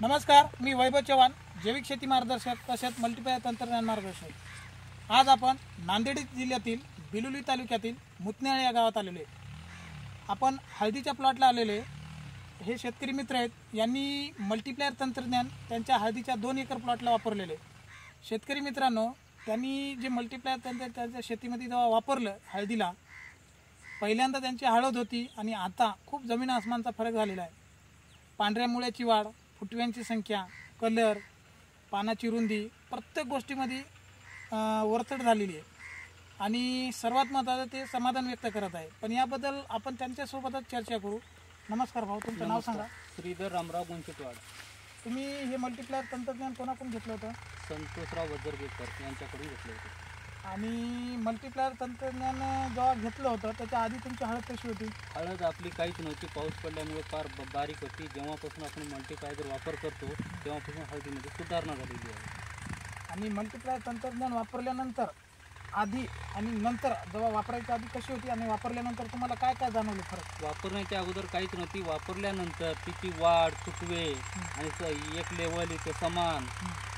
नमस्कार, मी वैभव चव्हाण, जैविक शेती मार्गदर्शक तसेच मल्टीप्लायर तंत्रज्ञान मार्गदर्शक। आज आपण नांदेड जिल्ह्यातील बिलोली तालुक्यातील मुतनेर या गावात आलेले। आपण हळदीच्या प्लॉटला आलेले। हे शेतकरी मित्र आहेत, यांनी मल्टीप्लायर तंत्रज्ञान त्यांच्या हळदीच्या 2 एकर प्लॉटला वापरलेले। शेतकरी मित्रांनो, त्यांनी जे मल्टीप्लायर तंत्रज्ञान त्यांच्या शेतीमध्ये जेव्हा वापरलं हळदीला, पहिल्यांदा त्यांची हळद होती आणि आता खूप जमीन आसमानचा फरक झालेला आहे। पांढऱ्या मुळ्याची वाढ, फुटव्यांची संख्या, कलर, पानाची रुंदी, प्रत्येक गोष्टीमध्ये वरचढ झालेली आहे आणि सर्वात महत्त्वाचं ते समाधान व्यक्त करत आहे। पण याबद्दल आपण त्यांच्यासोबतच चर्चा करू। नमस्कार भाऊ, तुमचं नाव सांगा। श्रीधर रामराव गुंचटवाड। तुम्ही हे मल्टीप्लायर तंत्रज्ञान कोणाकडून घेतलं होतं? संतोषराव वजरगेकर यांच्याकडून घेतलं होतं। आणि मल्टीप्लायर तंत्रज्ञान जेव्हा घेतलं होतं त्याच्या आधी तुमची हळद कशी होती? हळद आपली काहीच नव्हती, पाऊस पडल्यामुळे फार बारीक होती। जेव्हापासून आपण मल्टीप्लायर वापर करतो तेव्हापासून हळदीमध्ये सुधारणा झालेली आहे। आणि मल्टीप्लायर तंत्रज्ञान वापरल्यानंतर आधी आणि नंतर जेव्हा वापरायच्या आधी कशी होती आणि वापरल्यानंतर तुम्हाला काय काय जाणवलं फरक? वापरण्याच्या अगोदर काहीच नव्हती, वापरल्यानंतर तिची वाढ, फुटवे आणि एक लेवल इथे समान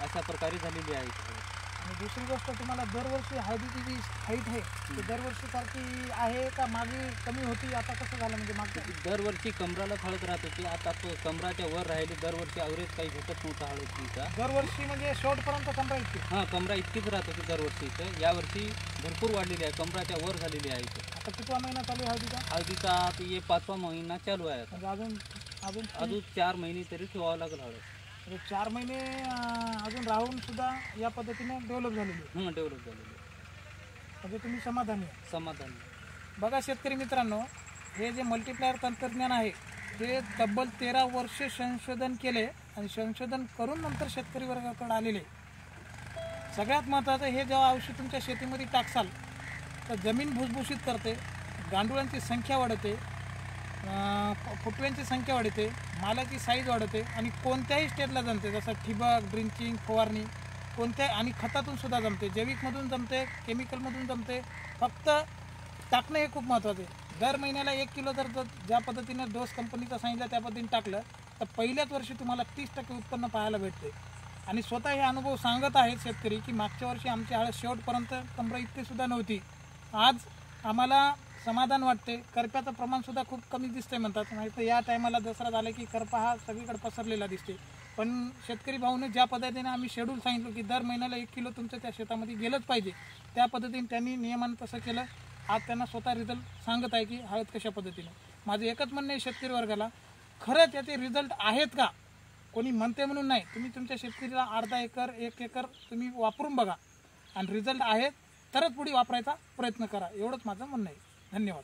अशा प्रकारे झालेली आहे। आणि दुसरी गोष्ट, तुम्हाला दरवर्षी हळदीची जी हाईट आहे ती दरवर्षीसारखी आहे का मागे कमी होती? आता कसं झालं म्हणजे मागच्या दरवर्षी कमराला हळद राहत होती, आता तो कमराच्या वर राहिली। दरवर्षी ॲव्हरेज काही भेटत नव्हता हळदीचा। दरवर्षी म्हणजे शेवटपर्यंत कमरा इतकी? हां, कमरा इतकीच राहत होती दरवर्षी। यावर्षी भरपूर वाढलेली आहे, कमराच्या वर झालेली आहे। आता कितवा महिना चालू आहे हळदीचा? हळदीचा आता हे 5वा महिना चालू आहे। म्हणजे अजून 4 महिने तरी ठेवावं लागेल हळद। म्हणजे 4 महिने अजून राहून सुद्धा या पद्धतीने डेव्हलप झालेली आहे। डेव्हलप झालेली आहे, म्हणजे तुम्ही समाधानी आहे? समाधानी। बघा शेतकरी मित्रांनो, हे जे मल्टीप्लायर तंत्रज्ञान आहे ते तब्बल 13 वर्ष संशोधन केले आणि संशोधन करून नंतर शेतकरी वर्गाकडे आलेले। सगळ्यात महत्त्वाचं, हे जेव्हा औषध तुमच्या शेतीमध्ये टाकसाल तर जमीन भुसभुशीत करते, गांडुळांची संख्या वाढते, फुटव्यांची संख्या वाढते, मालाची साईज वाढते आणि कोणत्याही स्टेजला जमते, जसं ठिबक, ड्रिंचिंग, फवारणी कोणत्या आणि खतातून सुद्धा जमते, जैविकमधून जमते, केमिकलमधून जमते। फक्त टाकणं हे खूप महत्त्वाचं आहे। दर महिन्याला 1 किलो जर ज्या पद्धतीनं डोस कंपनीचा सांगितलं त्या पद्धतीने टाकलं तर पहिल्याच वर्षी तुम्हाला 30% उत्पन्न पाहायला भेटते। आणि स्वतः हे अनुभव सांगत आहेत शेतकरी की मागच्या वर्षी आमची हळद शेवटपर्यंत कमरा इतकी सुद्धा नव्हती, आज आम्हाला समाधान वाटते। करप्याचं प्रमाणसुद्धा खूप कमी दिसते म्हणतात, नाही तर या टायमाला दसरा झाला की करपा हा सगळीकडे पसरलेला दिसते। पण शेतकरी भाऊने ज्या पद्धतीने आम्ही शेड्यूल सांगितलं की दर महिन्याला 1 किलो तुमचं त्या शेतामध्ये गेलंच पाहिजे, त्या पद्धतीने त्यांनी नियमानं तसं केलं। आज त्यांना स्वतः रिझल्ट सांगत आहे की हळद कशा पद्धतीने। माझं एकच म्हणणं आहे शेतकरी वर्गाला, खरंच याचे रिझल्ट आहेत का? कोणी म्हणते म्हणून नाही, तुम्ही तुमच्या शेतकरीला अर्धा एकर 1 एकर तुम्ही वापरून बघा आणि रिझल्ट आहेत तरच पुढे वापरायचा प्रयत्न करा, एवढंच माझं म्हणणं आहे। धन्यवाद।